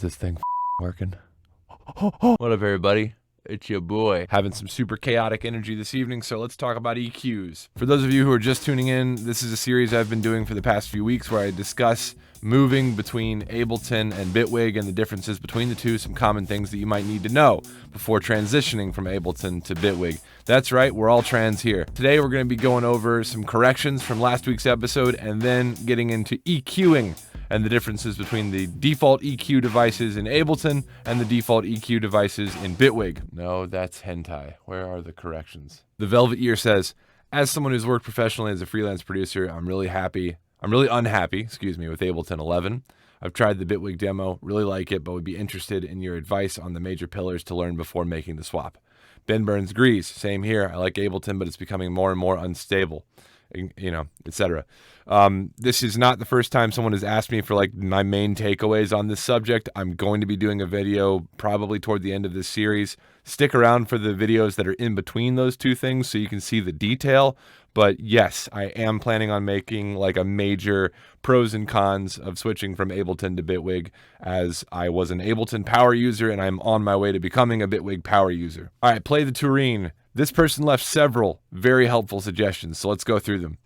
this thing working? What up, everybody? It's your boy. Having some super chaotic energy this evening, so let's talk about EQs. For those of you who are just tuning in, this is a series I've been doing for the past few weeks where I discuss moving between Ableton and Bitwig and the differences between the two, some common things that you might need to know before transitioning from Ableton to Bitwig. That's right, we're all trans here. Today we're going to be going over some corrections from last week's episode and then getting into EQing and the differences between the default EQ devices in Ableton and the default EQ devices in Bitwig. No, that's hentai. Where are the corrections? The Velvet Ear says, as someone who's worked professionally as a freelance producer, I'm really unhappy, with Ableton 11. I've tried the Bitwig demo, really like it, but would be interested in your advice on the major pillars to learn before making the swap. Ben Burns agrees. Same here. I like Ableton, but it's becoming more and more unstable, etc. This is not the first time someone has asked me for my main takeaways on this subject. I'm going to be doing a video probably toward the end of this series. Stick around for the videos that are in between those two things so you can see the detail. But yes, I am planning on making a major pros and cons of switching from Ableton to Bitwig, as I was an Ableton power user and I'm on my way to becoming a Bitwig power user. All right, Play the Tureen. This person left several very helpful suggestions, so let's go through them.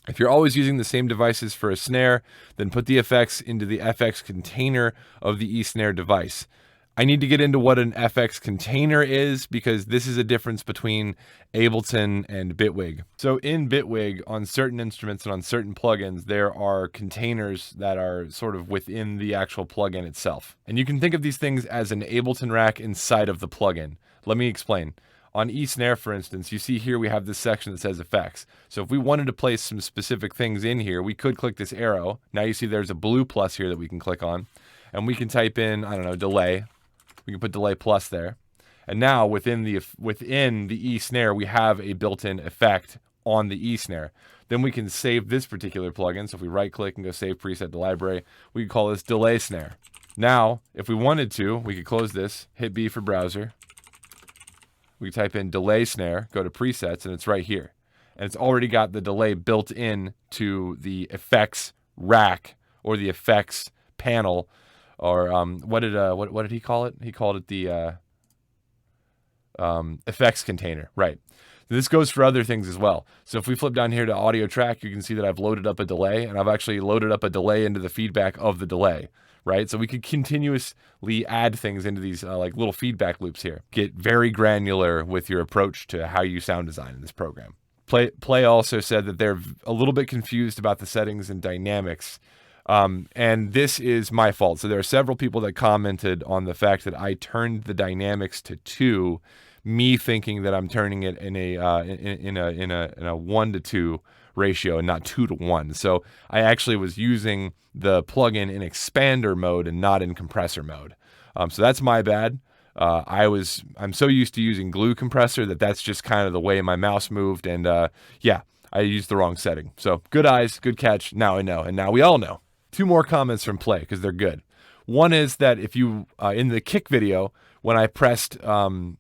If you're always using the same devices for a snare, then put the effects into the FX container of the eSnare device. I need to get into what an FX container is because this is a difference between Ableton and Bitwig. So in Bitwig, on certain instruments and on certain plugins, there are containers that are sort of within the actual plugin itself. And you can think of these things as an Ableton rack inside of the plugin. Let me explain. On eSnare, for instance, you see here we have this section that says effects. So if we wanted to place some specific things in here, we could click this arrow. Now you see there's a blue plus here that we can click on. And we can type in, delay. We can put delay plus there. And now within the eSnare, we have a built-in effect on the eSnare. Then we can save this particular plugin. So if we right-click and go save preset to library, we can call this delay snare. Now, if we wanted to, we could close this, hit B for browser. We type in delay snare, go to presets, and it's right here. And it's already got the delay built in to the effects rack or the effects panel, or what did he call it? He called it the effects container, right? This goes for other things as well. So if we flip down here to audio track, you can see that I've loaded up a delay, and I've actually loaded up a delay into the feedback of the delay. Right? So we could continuously add things into these little feedback loops here. Get very granular with your approach to how you sound design in this program. Play also said that they're a little bit confused about the settings and dynamics. And this is my fault. So there are several people that commented on the fact that I turned the dynamics to 2, me thinking that I'm turning it in a 1-to-2 ratio and not 2-to-1. So I actually was using the plugin in expander mode and not in compressor mode. So that's my bad. I'm so used to using glue compressor that's just kind of the way my mouse moved. And I used the wrong setting. So good eyes, good catch. Now I know. And now we all know. 2 more comments from Play because they're good. One is that if you, in the kick video, when I pressed swap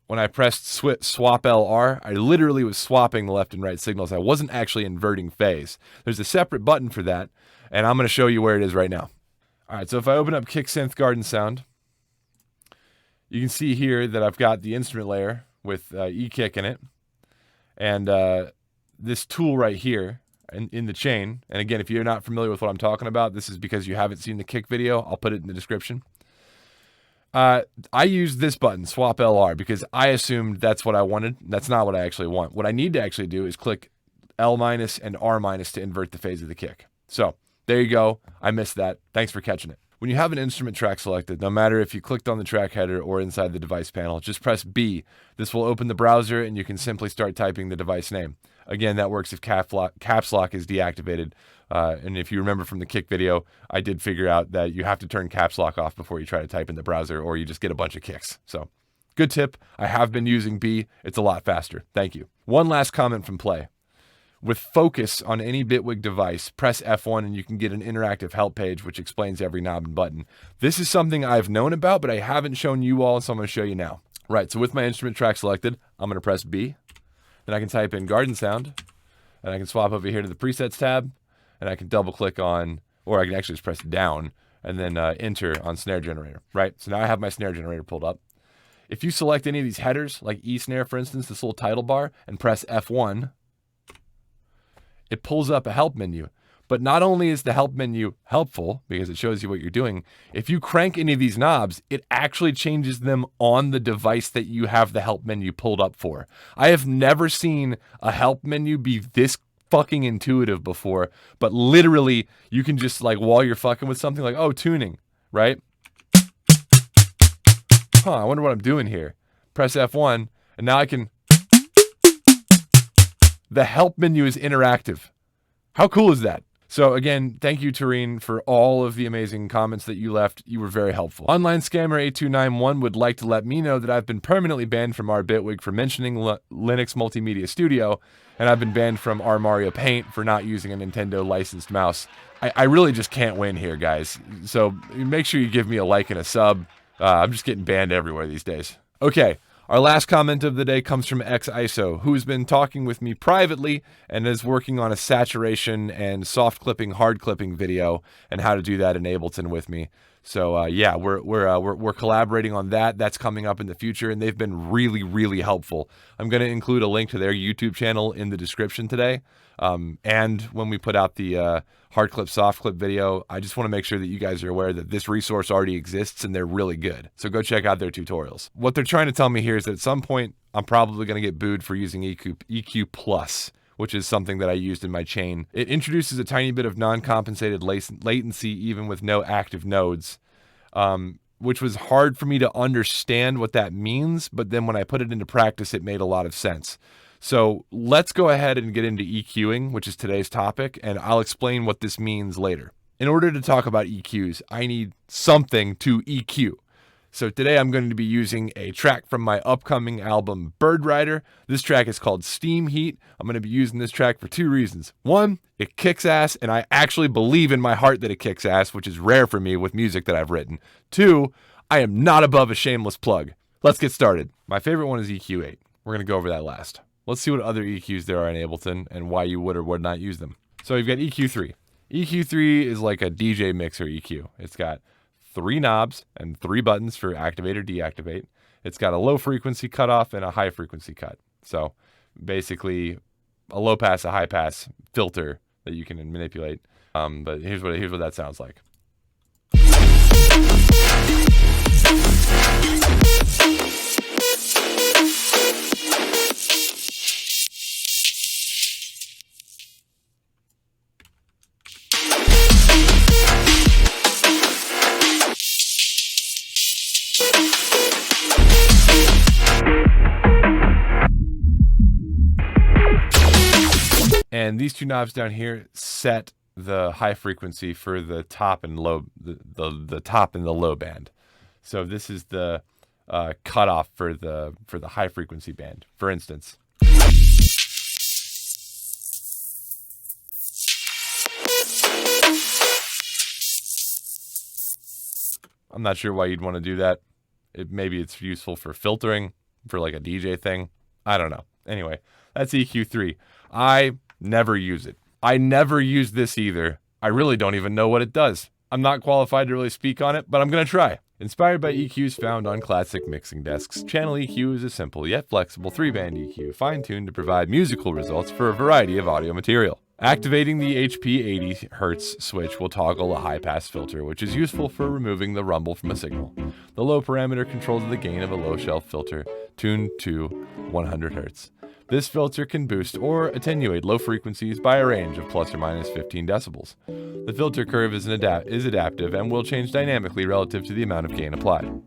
LR, I literally was swapping the left and right signals. I wasn't actually inverting phase. There's a separate button for that, and I'm going to show you where it is right now. All right, so if I open up Kick Synth Garden Sound, you can see here that I've got the instrument layer with E-Kick in it, and this tool right here in the chain. And again, if you're not familiar with what I'm talking about, this is because you haven't seen the kick video. I'll put it in the description. I used this button, Swap LR, because I assumed that's what I wanted. That's not what I actually want. What I need to actually do is click L- and R- to invert the phase of the kick. So there you go. I missed that. Thanks for catching it. When you have an instrument track selected, no matter if you clicked on the track header or inside the device panel, just press B. This will open the browser and you can simply start typing the device name. Again, that works if caps lock is deactivated. And if you remember from the kick video, I did figure out that you have to turn caps lock off before you try to type in the browser, or you just get a bunch of kicks. So good tip. I have been using B. It's a lot faster. Thank you. One last comment from Play. With focus on any Bitwig device, press F1 and you can get an interactive help page which explains every knob and button. This is something I've known about, but I haven't shown you all, so I'm going to show you now. Right, so with my instrument track selected, I'm going to press B. Then I can type in Garden Sound, and I can swap over here to the Presets tab, and I can double click on, or I can actually just press down, and then enter on snare generator, right? So now I have my snare generator pulled up. If you select any of these headers, like E snare, for instance, this little title bar, and press F1, it pulls up a help menu. But not only is the help menu helpful because it shows you what you're doing, if you crank any of these knobs, it actually changes them on the device that you have the help menu pulled up for. I have never seen a help menu be this fucking intuitive before, but literally you can just like, while you're fucking with something, like, oh, tuning, right? I wonder what I'm doing here. Press F1, and now I can... The help menu is interactive. How cool is that? So again, thank you, Tareen, for all of the amazing comments that you left. You were very helpful. Online Scammer 8291 would like to let me know that I've been permanently banned from our Bitwig for mentioning Linux Multimedia Studio, and I've been banned from our Mario Paint for not using a Nintendo licensed mouse. I really just can't win here, guys. So make sure you give me a like and a sub. I'm just getting banned everywhere these days. Okay, our last comment of the day comes from XISO, who's been talking with me privately and is working on a saturation and soft clipping, hard clipping video and how to do that in Ableton with me. So yeah, we're collaborating on that. That's coming up in the future, and they've been really, really helpful. I'm going to include a link to their YouTube channel in the description today. And when we put out the hard clip, soft clip video, I just want to make sure that you guys are aware that this resource already exists and they're really good. So go check out their tutorials. What they're trying to tell me here is that at some point, I'm probably going to get booed for using EQ Plus, which is something that I used in my chain. It introduces a tiny bit of non-compensated latency even with no active nodes, which was hard for me to understand what that means, but then when I put it into practice, it made a lot of sense. So let's go ahead and get into EQing, which is today's topic, and I'll explain what this means later. In order to talk about EQs, I need something to EQ. So today I'm going to be using a track from my upcoming album, Bird Rider. This track is called Steam Heat. I'm going to be using this track for two reasons. One, it kicks ass, and I actually believe in my heart that it kicks ass, which is rare for me with music that I've written. Two, I am not above a shameless plug. Let's get started. My favorite one is EQ8. We're going to go over that last. Let's see what other EQs there are in Ableton and why you would or would not use them. So you've got EQ3. EQ3 is like a DJ mixer EQ. It's got 3 knobs and 3 buttons for activate or deactivate. It's got a low frequency cutoff and a high frequency cut. So basically a low pass, a high pass filter that you can manipulate. But here's what that sounds like. And these two knobs down here set the high frequency for the top and low, the top and the low band. So this is the cutoff for the high frequency band. For instance, I'm not sure why you'd want to do that. Maybe it's useful for filtering, for like a DJ thing. I don't know. Anyway, that's EQ3. I never use it. I never use this either. I really don't even know what it does. I'm not qualified to really speak on it, but I'm going to try. Inspired by EQs found on classic mixing desks, Channel EQ is a simple yet flexible 3-band EQ, fine-tuned to provide musical results for a variety of audio material. Activating the HP 80 Hz switch will toggle a high-pass filter, which is useful for removing the rumble from a signal. The low parameter controls the gain of a low-shelf filter, tuned to 100 Hz. This filter can boost or attenuate low frequencies by a range of plus or minus 15 decibels. The filter curve is adaptive and will change dynamically relative to the amount of gain applied.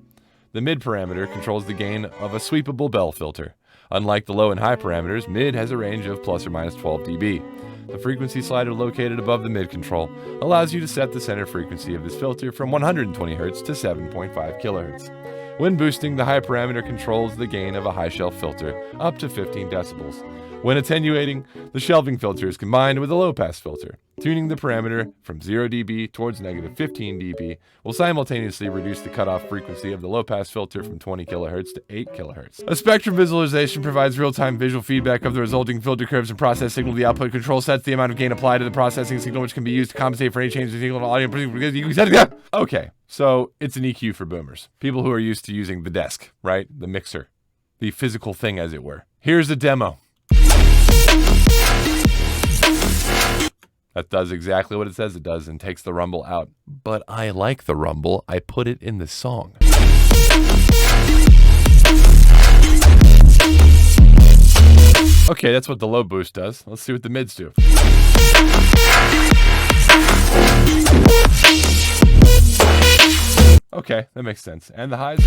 The mid parameter controls the gain of a sweepable bell filter. Unlike the low and high parameters, mid has a range of plus or minus 12 dB. The frequency slider located above the mid control allows you to set the center frequency of this filter from 120 Hz to 7.5 kHz. When boosting, the high parameter controls the gain of a high shelf filter up to 15 decibels. When attenuating, the shelving filter is combined with a low pass filter. Tuning the parameter from 0 dB towards negative 15 dB will simultaneously reduce the cutoff frequency of the low-pass filter from 20 kHz to 8 kHz. A spectrum visualization provides real-time visual feedback of the resulting filter curves and process signal. The output control sets the amount of gain applied to the processing signal, which can be used to compensate for any changes in signal audio. Okay, so it's an EQ for boomers. People who are used to using the desk, right? The mixer. The physical thing, as it were. Here's a demo. That does exactly what it says it does and takes the rumble out. But I like the rumble. I put it in the song. Okay, that's what the low boost does. Let's see what the mids do. Okay, that makes sense. And the highs?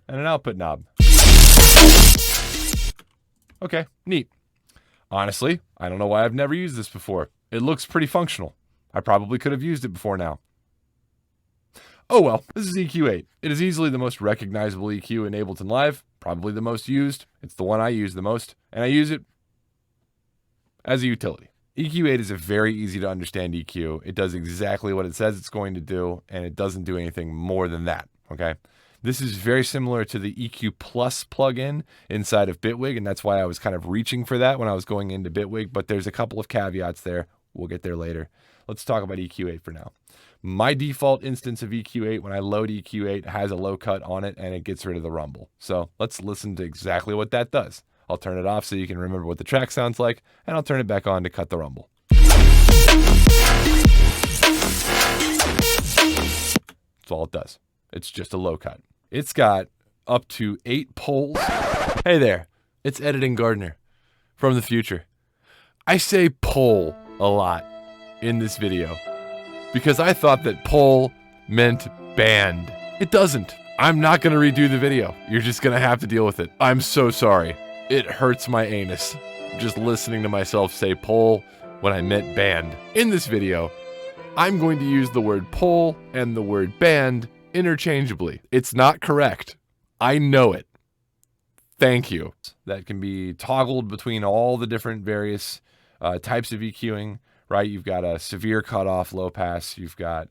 And an output knob. Okay, neat. Honestly, I don't know why I've never used this before. It looks pretty functional. I probably could have used it before now. Oh well, this is EQ8. It is easily the most recognizable EQ in Ableton Live, probably the most used. It's the one I use the most, and I use it as a utility. EQ8 is a very easy to understand EQ. It does exactly what it says it's going to do, and it doesn't do anything more than that, okay? This is very similar to the EQ Plus plugin inside of Bitwig, and that's why I was kind of reaching for that when I was going into Bitwig, but there's a couple of caveats there. We'll get there later. Let's talk about EQ8 for now. My default instance of EQ8, when I load EQ8, has a low cut on it, and it gets rid of the rumble. So let's listen to exactly what that does. I'll turn it off so you can remember what the track sounds like, and I'll turn it back on to cut the rumble. That's all it does. It's just a low cut. It's got up to 8 poles. Hey there, it's Editing Gardener from the future. I say pole a lot in this video because I thought that pole meant band. It doesn't. I'm not going to redo the video. You're just going to have to deal with it. I'm so sorry. It hurts my anus just listening to myself say pole when I meant band. In this video, I'm going to use the word pole and the word band interchangeably. It's not correct. I know it. Thank you. That can be toggled between all the different various types of EQing, right? You've got a severe cutoff low pass. You've got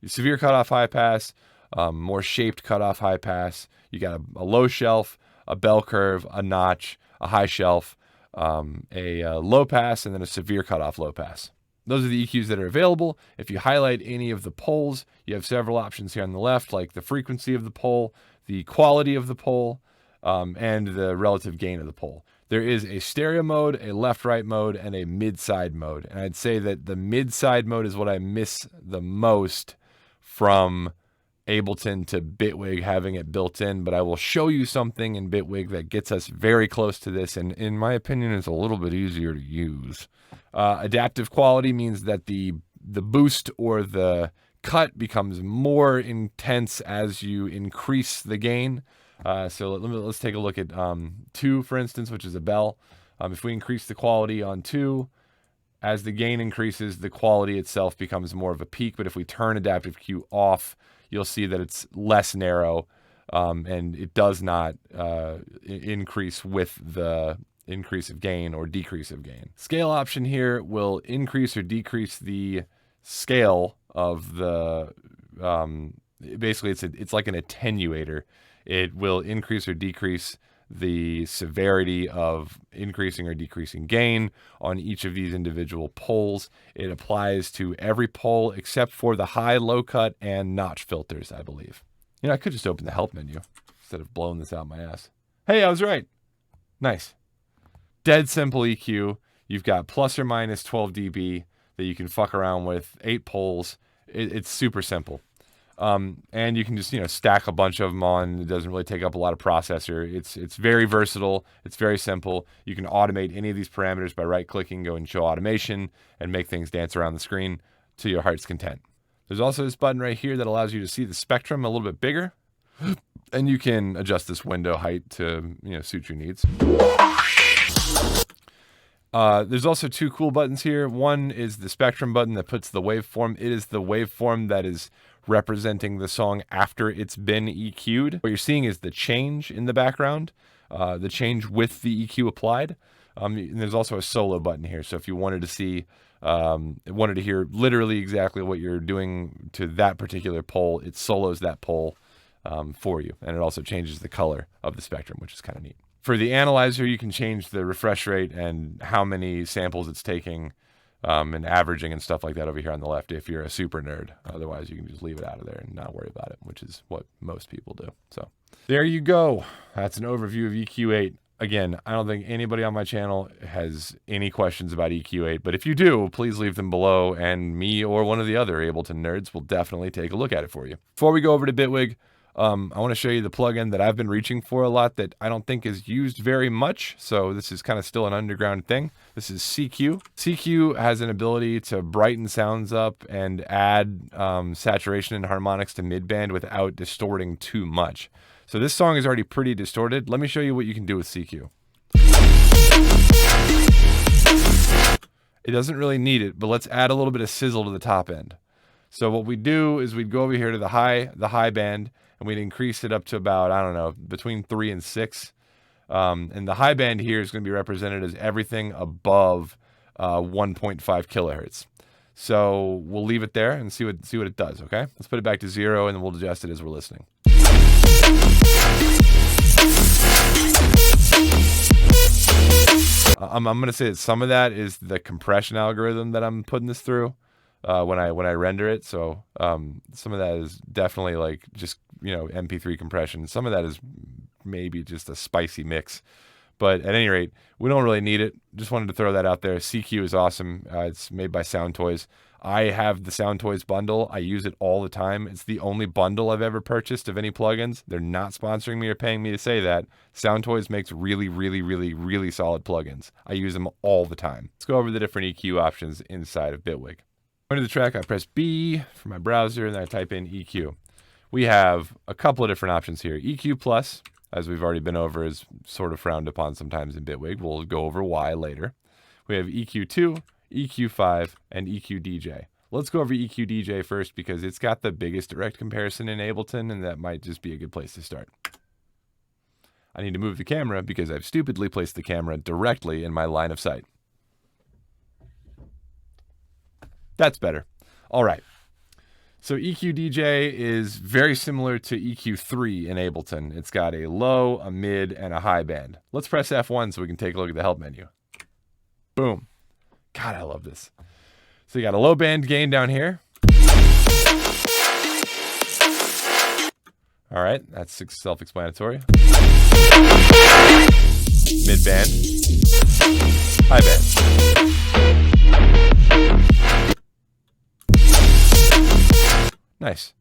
severe cutoff high pass, more shaped cutoff high pass. You got a low shelf, a bell curve, a notch, a high shelf, a low pass, and then a severe cutoff low pass. Those are the EQs that are available. If you highlight any of the poles, you have several options here on the left, like the frequency of the pole, the quality of the pole, and the relative gain of the pole. There is a stereo mode, a left-right mode, and a mid-side mode. And I'd say that the mid-side mode is what I miss the most from Ableton to Bitwig having it built in, but I will show you something in Bitwig that gets us very close to this, and in my opinion is a little bit easier to use. Adaptive quality means that the boost or the cut becomes more intense as you increase the gain. So let's take a look at 2, for instance, which is a bell. If we increase the quality on 2, as the gain increases, the quality itself becomes more of a peak. But if we turn adaptive Q off, you'll see that it's less narrow, and it does not increase with the increase of gain or decrease of gain. Scale option here will increase or decrease the scale of the, basically it's like an attenuator. It will increase or decrease the severity of increasing or decreasing gain on each of these individual poles. It applies to every pole except for the high, low cut, and notch filters, I believe. You know, I could just open the help menu instead of blowing this out my ass. Hey, I was right. Nice. Dead simple EQ. You've got plus or minus 12 dB that you can fuck around with, 8 poles. It's super simple. And you can just, stack a bunch of them on. It doesn't really take up a lot of processor. It's very versatile. It's very simple. You can automate any of these parameters by right-clicking, go and show automation, and make things dance around the screen to your heart's content. There's also this button right here that allows you to see the spectrum a little bit bigger, and you can adjust this window height to, suit your needs. There's also 2 cool buttons here. One is the spectrum button that puts the waveform. It is the waveform that is representing the song after it's been EQ'd. What you're seeing is the change in the background, the change with the EQ applied. And there's also a solo button here. So if you wanted to see, wanted to hear literally exactly what you're doing to that particular pole, it solos that pole for you. And it also changes the color of the spectrum, which is kind of neat. For the analyzer, you can change the refresh rate and how many samples it's taking, and averaging and stuff like that over here on the left if you're a super nerd. Otherwise, you can just leave it out of there and not worry about it, which is what most people do. So there you go. That's an overview of EQ8. Again, I don't think anybody on my channel has any questions about EQ8, but if you do, please leave them below, and me or one of the other Ableton nerds will definitely take a look at it for you. Before we go over to Bitwig, I want to show you the plugin that I've been reaching for a lot that I don't think is used very much. So this is kind of still an underground thing. This is CQ. CQ has an ability to brighten sounds up and add saturation and harmonics to midband without distorting too much. So this song is already pretty distorted. Let me show you what you can do with CQ. It doesn't really need it, but let's add a little bit of sizzle to the top end. So what we do is we'd go over here to the high band, and we'd increase it up to about, I don't know, between 3 and 6. And the high band here is going to be represented as everything above 1.5 kilohertz. So we'll leave it there and see what it does, okay? Let's put it back to 0, and then we'll adjust it as we're listening. I'm going to say that some of that is the compression algorithm that I'm putting this through when I render it. So some of that is definitely like just, MP3 compression. Some of that is maybe just a spicy mix. But at any rate, we don't really need it. Just wanted to throw that out there. CQ is awesome. It's made by Sound Toys. I have the Sound Toys bundle. I use it all the time. It's the only bundle I've ever purchased of any plugins. They're not sponsoring me or paying me to say that. Sound Toys makes really, really, really, really solid plugins. I use them all the time. Let's go over the different EQ options inside of Bitwig. Going to the track, I press B for my browser, and then I type in EQ. We have a couple of different options here. EQ Plus, as we've already been over, is sort of frowned upon sometimes in Bitwig. We'll go over why later. We have EQ2, EQ5, and EQ DJ. Let's go over EQ DJ first because it's got the biggest direct comparison in Ableton, and that might just be a good place to start. I need to move the camera because I've stupidly placed the camera directly in my line of sight. That's better. All right. So EQ DJ is very similar to EQ3 in Ableton. It's got a low, a mid, and a high band. Let's press F1 so we can take a look at the help menu. Boom. God, I love this. So you got a low band gain down here. All right, that's self-explanatory. Mid band. High band. Nice.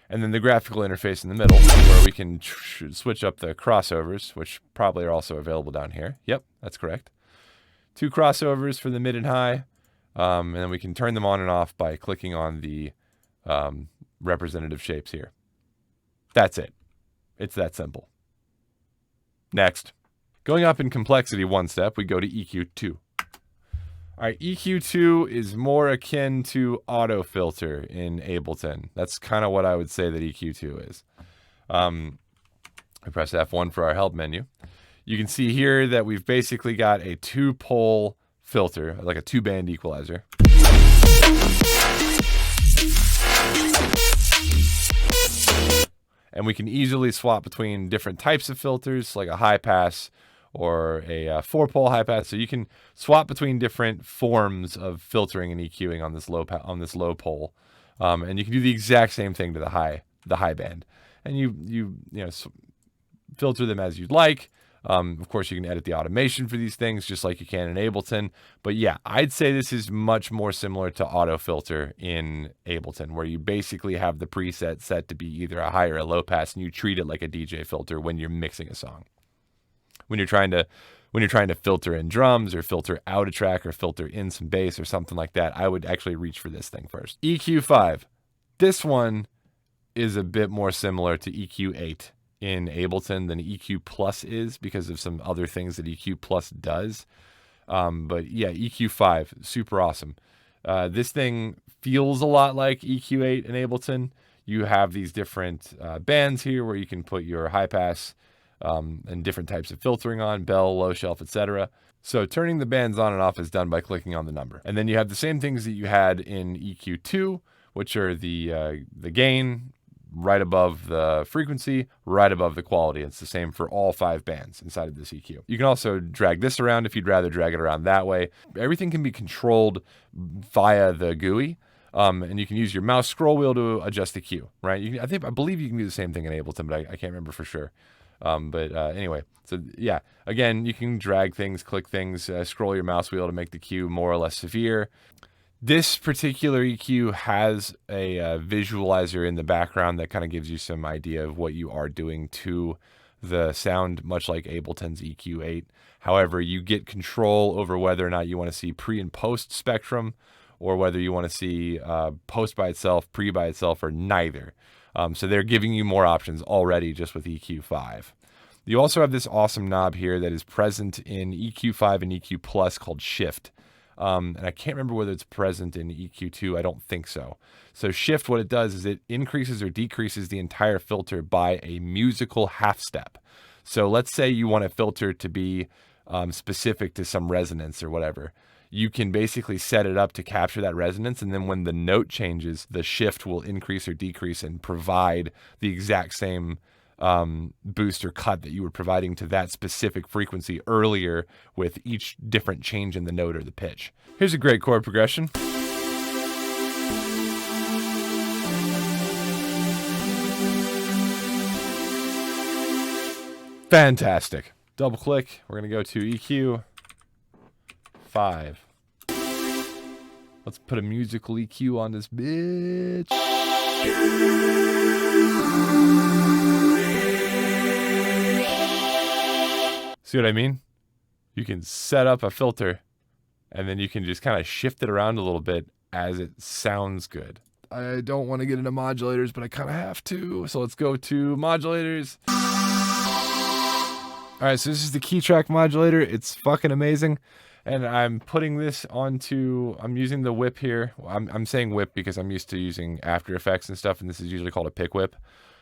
And then the graphical interface in the middle, where we can switch up the crossovers, which probably are also available down here. Yep, that's correct. 2 crossovers for the mid and high, and then we can turn them on and off by clicking on the representative shapes here. That's it. It's that simple. Next. Going up in complexity one step, we go to EQ2. All right, EQ2 is more akin to auto filter in Ableton. That's kind of what I would say that EQ2 is. I press F1 for our help menu. You can see here that we've basically got a 2-pole filter, like a 2-band equalizer. And we can easily swap between different types of filters, like a high pass or a 4-pole high pass. So you can swap between different forms of filtering and EQing on this low pole, and you can do the exact same thing to the high band. And you filter them as you'd like. Of course, you can edit the automation for these things just like you can in Ableton. But yeah, I'd say this is much more similar to auto filter in Ableton, where you basically have the preset set to be either a high or a low pass, and you treat it like a DJ filter when you're mixing a song. When you're trying to filter in drums or filter out a track or filter in some bass or something like that, I would actually reach for this thing first. EQ5. This one is a bit more similar to EQ8 in Ableton than EQ Plus is because of some other things that EQ Plus does. But yeah, EQ5, super awesome. This thing feels a lot like EQ8 in Ableton. You have these different bands here where you can put your high pass and different types of filtering on, bell, low shelf, etc. So turning the bands on and off is done by clicking on the number. And then you have the same things that you had in EQ2, which are the gain, right above the frequency, right above the quality. It's the same for all 5 bands inside of this EQ. You can also drag this around if you'd rather drag it around that way. Everything can be controlled via the GUI. And you can use your mouse scroll wheel to adjust the Q, right? I believe you can do the same thing in Ableton, but I can't remember for sure. Anyway, so yeah, again, you can drag things, click things, scroll your mouse wheel to make the Q more or less severe. This particular EQ has a visualizer in the background that kind of gives you some idea of what you are doing to the sound, much like Ableton's EQ8. However, you get control over whether or not you want to see pre and post spectrum, or whether you want to see post by itself, pre by itself, or neither. So they're giving you more options already just with EQ5. You also have this awesome knob here that is present in EQ5 and EQ Plus called Shift. And I can't remember whether it's present in EQ2. I don't think so. So Shift, what it does is it increases or decreases the entire filter by a musical half step. So let's say you want a filter to be specific to some resonance or whatever. You can basically set it up to capture that resonance, and then when the note changes, the shift will increase or decrease and provide the exact same boost or cut that you were providing to that specific frequency earlier with each different change in the note or the pitch. Here's a great chord progression. Fantastic. Double click. We're going to go to EQ 5. Let's put a musical EQ on this bitch. See what I mean? You can set up a filter and then you can just kind of shift it around a little bit as it sounds good. I don't want to get into modulators, but I kind of have to. So let's go to modulators. All right, so this is the key track modulator. It's fucking amazing. And I'm putting this onto, I'm using the whip here. I'm saying whip because I'm used to using After Effects and stuff, and this is usually called a pick whip.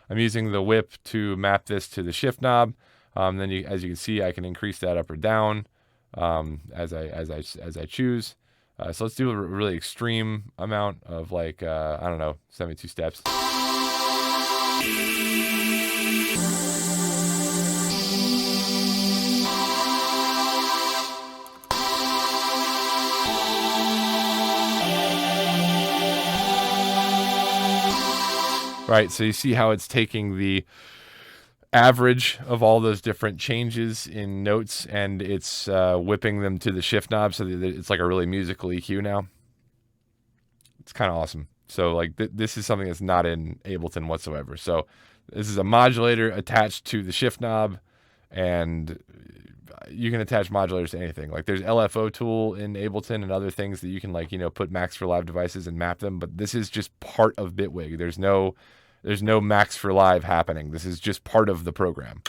I'm using the whip to map this to the shift knob. Then as you can see, I can increase that up or down as I choose. So let's do a really extreme amount of like, I don't know, 72 steps. Right, so you see how it's taking the average of all those different changes in notes and it's whipping them to the shift knob so that it's like a really musical EQ now. It's kind of awesome. So like this is something that's not in Ableton whatsoever. So this is a modulator attached to the shift knob, and you can attach modulators to anything. Like there's LFO tool in Ableton and other things that you can like, put Max for Live devices and map them, but this is just part of Bitwig. There's no Max for Live happening. This is just part of the program.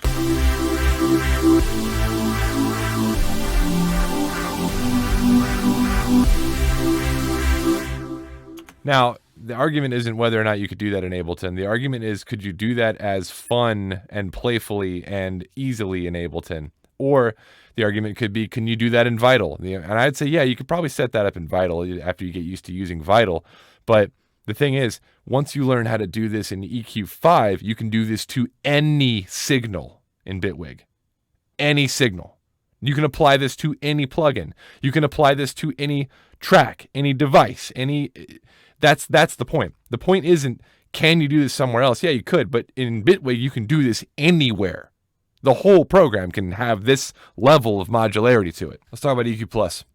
Now, the argument isn't whether or not you could do that in Ableton. The argument is, could you do that as fun and playfully and easily in Ableton? Or the argument could be, can you do that in Vital? And I'd say, yeah, you could probably set that up in Vital after you get used to using Vital. But the thing is, once you learn how to do this in EQ5, you can do this to any signal in Bitwig. Any signal. You can apply this to any plugin. You can apply this to any track, any device, That's the point. The point isn't, can you do this somewhere else? Yeah, you could, but in Bitwig, you can do this anywhere. The whole program can have this level of modularity to it. Let's talk about EQ Plus.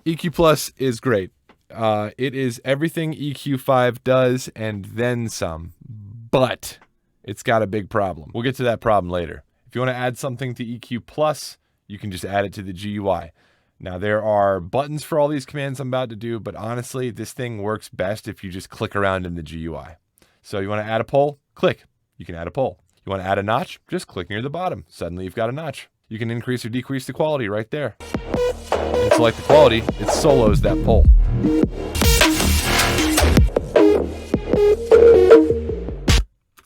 EQ Plus is great. It is everything EQ5 does and then some, but it's got a big problem. We'll get to that problem later. If you want to add something to EQ Plus, you can just add it to the GUI. Now, there are buttons for all these commands I'm about to do, but honestly, this thing works best if you just click around in the GUI. So you want to add a pole? Click. You can add a pole. You want to add a notch? Just click near the bottom. Suddenly, you've got a notch. You can increase or decrease the quality right there. And select the quality. It solos that pole.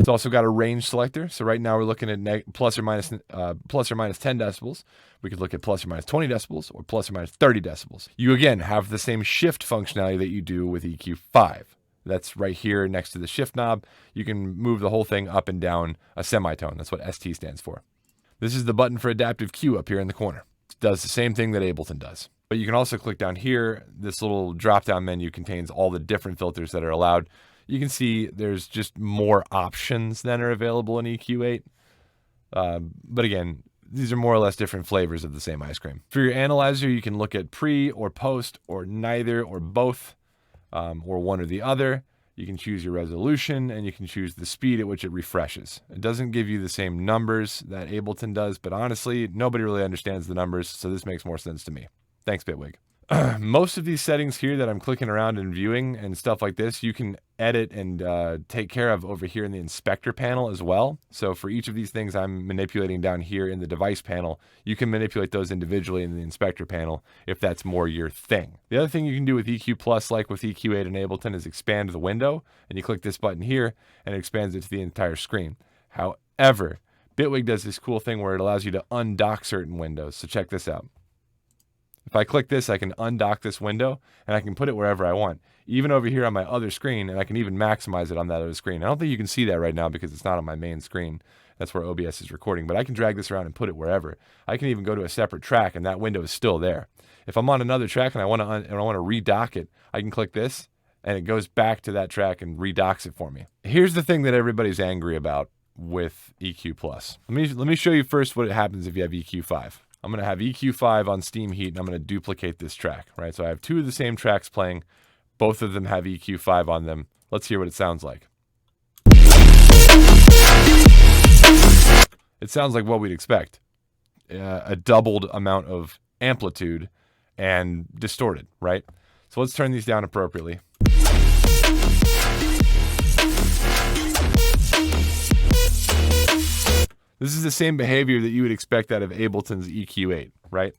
It's also got a range selector. So right now we're looking at plus or minus 10 decibels. We could look at plus or minus 20 decibels or plus or minus 30 decibels. You again have the same shift functionality that you do with EQ5. That's right here next to the shift knob. You can move the whole thing up and down a semitone. That's what ST stands for. This is the button for adaptive Q up here in the corner. It does the same thing that Ableton does. But you can also click down here. This little drop-down menu contains all the different filters that are allowed. You can see there's just more options than are available in EQ8. But again, these are more or less different flavors of the same ice cream. For your analyzer, you can look at pre or post or neither or both, or one or the other. You can choose your resolution and you can choose the speed at which it refreshes. It doesn't give you the same numbers that Ableton does, but honestly, nobody really understands the numbers, so this makes more sense to me. Thanks, Bitwig. Most of these settings here that I'm clicking around and viewing and stuff like this, you can edit and take care of over here in the inspector panel as well. So for each of these things I'm manipulating down here in the device panel, you can manipulate those individually in the inspector panel if that's more your thing. The other thing you can do with EQ Plus, like with EQ8 and Ableton, is expand the window, and you click this button here and it expands it to the entire screen. However, Bitwig does this cool thing where it allows you to undock certain windows. So check this out. If I click this, I can undock this window and I can put it wherever I want, even over here on my other screen, and I can even maximize it on that other screen. I don't think you can see that right now because it's not on my main screen. That's where OBS is recording, but I can drag this around and put it wherever. I can even go to a separate track and that window is still there. If I'm on another track and I want to redock it, I can click this and it goes back to that track and redocks it for me. Here's the thing that everybody's angry about with EQ Plus. Let me show you first what happens if you have EQ5. I'm going to have EQ5 on Steam Heat, and I'm going to duplicate this track, right? So I have two of the same tracks playing. Both of them have EQ5 on them. Let's hear what it sounds like. It sounds like what we'd expect. A doubled amount of amplitude and distorted, right? So let's turn these down appropriately. This is the same behavior that you would expect out of Ableton's EQ8, right?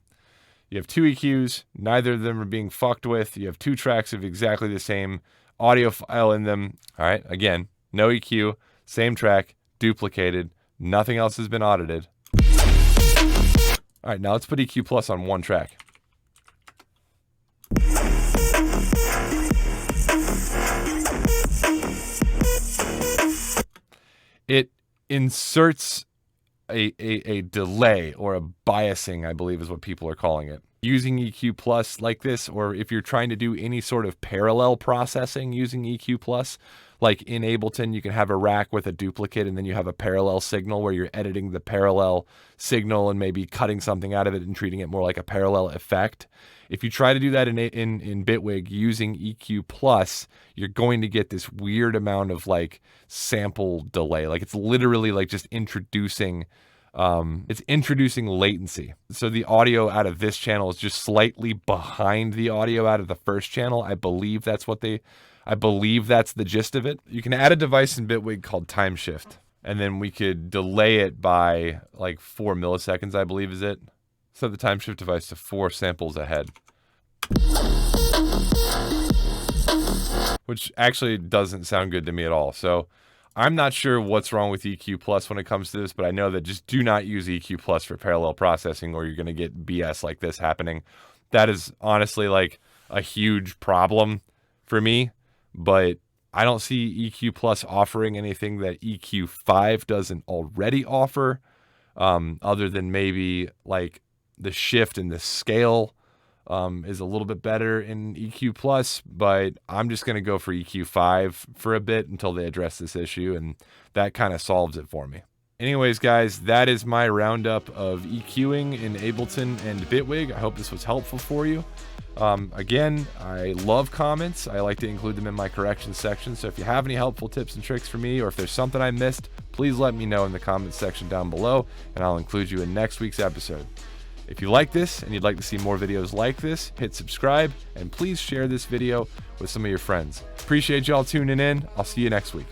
You have two EQs, neither of them are being fucked with. You have two tracks of exactly the same audio file in them. All right, again, no EQ, same track, duplicated, nothing else has been audited. All right, now let's put EQ Plus on one track. It inserts a delay or a biasing, I believe is what people are calling it. Using EQ Plus like this, or if you're trying to do any sort of parallel processing using EQ Plus, like in Ableton, you can have a rack with a duplicate and then you have a parallel signal where you're editing the parallel signal and maybe cutting something out of it and treating it more like a parallel effect. If you try to do that in Bitwig using EQ Plus, you're going to get this weird amount of like sample delay. Like it's literally like just introducing latency. So the audio out of this channel is just slightly behind the audio out of the first channel. I believe that's the gist of it. You can add a device in Bitwig called time shift, and then we could delay it by like 4 milliseconds, I believe is it. Set the time shift device to 4 samples ahead. Which actually doesn't sound good to me at all. So I'm not sure what's wrong with EQ Plus when it comes to this, but I know that just do not use EQ Plus for parallel processing or you're going to get BS like this happening. That is honestly like a huge problem for me, but I don't see EQ Plus offering anything that EQ5 doesn't already offer, other than maybe like the shift and the scale is a little bit better in EQ Plus, but I'm just going to go for EQ5 for a bit until they address this issue, and that kind of solves it for me. Anyways, guys, that is my roundup of EQing in Ableton and Bitwig. I hope this was helpful for you. Again, I love comments. I like to include them in my corrections section, so if you have any helpful tips and tricks for me, or if there's something I missed, please let me know in the comments section down below, and I'll include you in next week's episode. If you like this and you'd like to see more videos like this, hit subscribe, and please share this video with some of your friends. Appreciate y'all tuning in. I'll see you next week.